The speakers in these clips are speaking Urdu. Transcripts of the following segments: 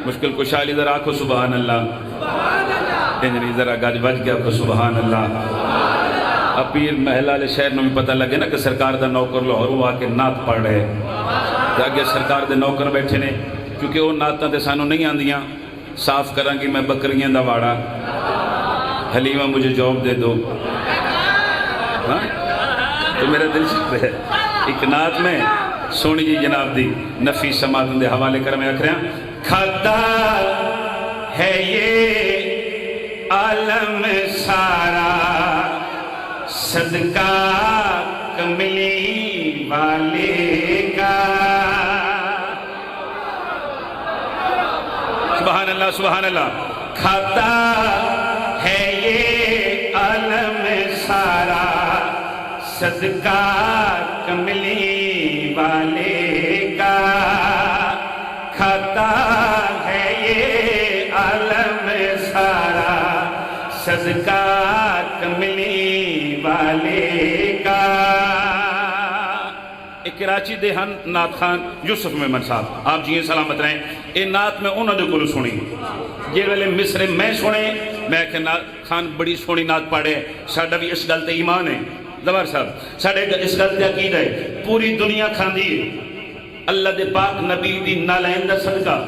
مشکل کشا علی ذرا آکھو سبحان اللہ، انجلی ذرا گج بج کے آکھو سبحان اللہ۔ پیر محلہ علیہ شہر میں پتہ لگے نا کہ سرکار دا نوکر لاہور ہوا کے نعت پڑھ رہے تو آگے سرکار دے نوکر بیٹھے نے، کیونکہ وہ نعتاں تے سانو نہیں آندیاں، صاف کراں گی میں بکریاں دا واڑا، حلیمہ مجھے جاب دے دو، ہاں تو میرا دل شکر ہے ایک نعت میں سونی جی جناب دی نفی سماعتوں دے حوالے کر میں اکھریاں، کھاتا ہے یہ عالم سارا صدقہ کملی والے کا۔ سبحان اللہ سبحان اللہ۔ کھاتا ہے یہ عالم سارا صدقہ کملی والے کا، کھاتا ہے یہ عالم سارا صدقہ کملی والے کا۔ ایک کراچی دے ہن نعت خان یوسف محمد صاحب، آپ جی سلامت رہیں، اے نعت میں انہوں نے کلو سنی جی ویلے مصر میں سنے، میں کہ نعت خان بڑی سونی نعت پاڑے، ساڑھا بھی اس گل تے ایمان ہے دوار صاحب، ساڑھے اس گل تے عقید ہے، پوری دنیا کھان دیئے اللہ دے پاک نبی دی نالائن دا صدقہ،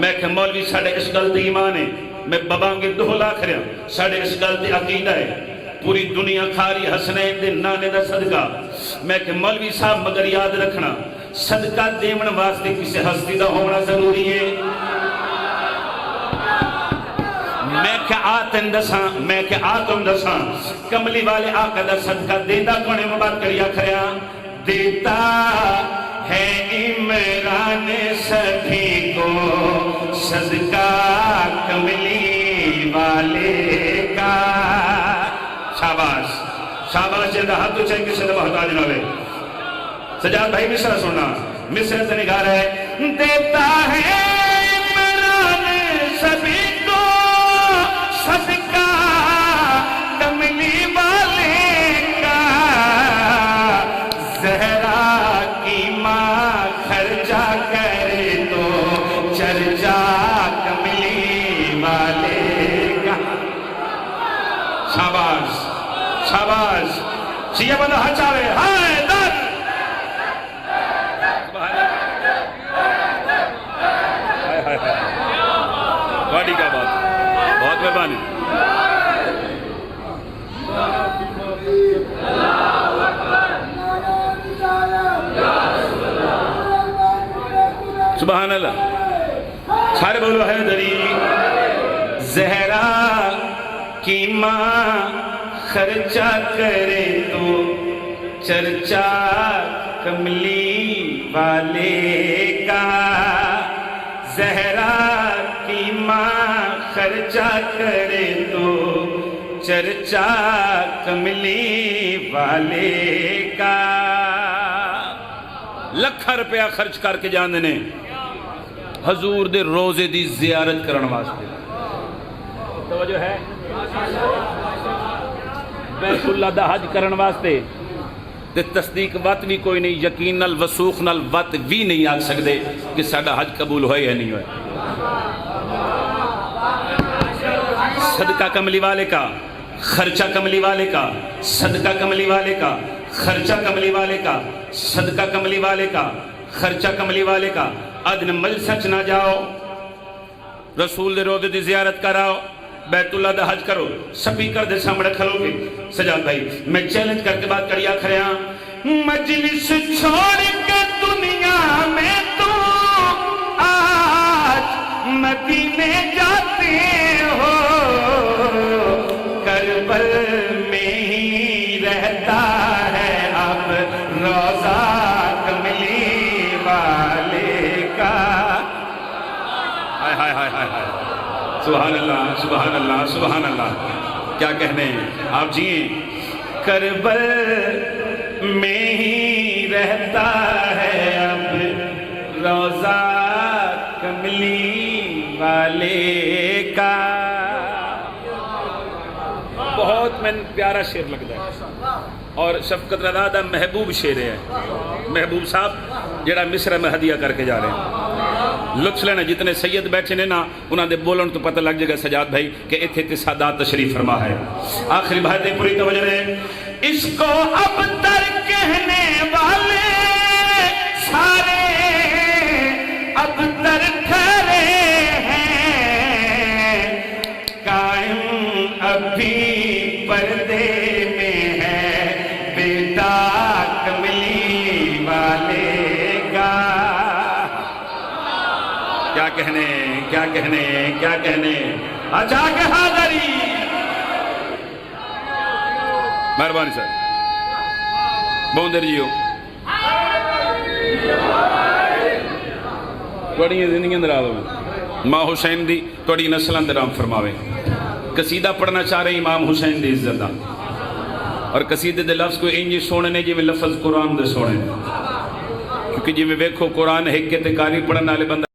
میں کہ مولوی ساڑھے اس گل تے ایمان ہے، میں بابانگے 2 لاکھ رہا ہوں، ساڑھے اس گل تے عقیدہ ہے، پوری دنیا کھاری حسنین دے نانے دا صدقہ، میں کہ مولوی صاحب مگر یاد رکھنا صدقہ دیمن واسطے کسی ہستی دا ہونا ضروری ہے۔ میں کہ آتن دساں، میں کہ آتن دساں، کملی والے آقا دا صدقہ دیتا کونے مبارک کریا کھریا، دیتا ہے عمران سبھی کو صدقہ کملی والے کا۔ شاباش شاباش، جندہ ہاتھ تو چاہیے کسی نے محتاج نہ لے۔ سجاد بھائی مصرہ سننا، مصرہ سے نگاہ رہے، دیتا ہے عمران سبھی کو صدقہ کملی والے کا، زہرا کی ماں خرچہ کرے تو چرچا کملی والے کا۔ شاباش شاباش، چیئے بندہ ہچاوے، ہائے در واڑی کا بات، بہت مہربانی۔ سبحان اللہ، سارے بولو حیدری۔ زہرا کی ماں خرچہ کرے تو چرچا کملی والے کا، زہرا کی ماں خرچہ کرے تو چرچا کملی والے کا۔ لکھا روپیہ خرچ کر کے جاندے نے حضور دے روزے دی زیارت کرن واسطے، توجہ ہے، بیت اللہ دا حج کرن واسطے، تے تصدیق وقت بھی کوئی نہیں، یقین نال وسوخ نال وقت بھی نہیں آگ سکدے کہ ساڑھا حج قبول ہوئے یا نہیں ہوئے۔ صدقہ کملی والے کا، خرچہ کملی والے کا، صدقہ کملی والے کا، خرچہ کملی والے کا، صدقہ کملی والے کا، خرچہ کملی والے کا۔ ادن مجلس نہ جاؤ، رسول دے روضے دی زیارت کراؤ، بیت اللہ دا حج کرو، سپیکر دے سامنے کھلو گے۔ سجاد بھائی میں چیلنج کر کے بات کریا کھریا، مجلس چھوڑ کے دنیا میں تو آج مدینے جاتے ہو، کربل میں ہی رہتا ہے اب روضہ کملی والے کا۔ ہائے ہائے ہائے ہائے ہائے، سبحان اللہ سبحان اللہ سبحان اللہ، کیا کہنے ہیں آپ جی۔ کربل میں ہی رہتا ہے اب روضہ کملی والے کا۔ بہت میں پیارا شعر لگتا ہے اور شفقت رضا دا محبوب شعر ہے، محبوب صاحب جڑا مصر میں ہدیہ کر کے جا رہے ہیں۔ لطف لینا جتنے سید بیٹھے نے نا انہاں دے بولن تو پتہ لگ جائے گا سجاد بھائی کہ ایتھے تے سادات تشریف فرما ہے. آخری بات پوری توجہ دے. اس کو اب تر کہنے والے سارے اب تر ٹھہرے ہیں، قائم ابھی پردے میں ہے بیٹا کملی والے کا. کیا کہنے کیا کہنے کیا کہنے. اچھا کہ حاضری. مہربانی سر بہت دیر جیو توڑی زندگی اندر آدھو ماں حسین دی توڑی نسل اندر رام فرماوے. قصیدہ پڑھنا چاہ رہے امام حسین دی عزت دا اور قصیدے دے لفظ کوئی انجی سونے نے جی میں لفظ قرآن دے سونے کیونکہ جی میں ویکھو قرآن ہے کہ تکاری پڑھنا لے بندہ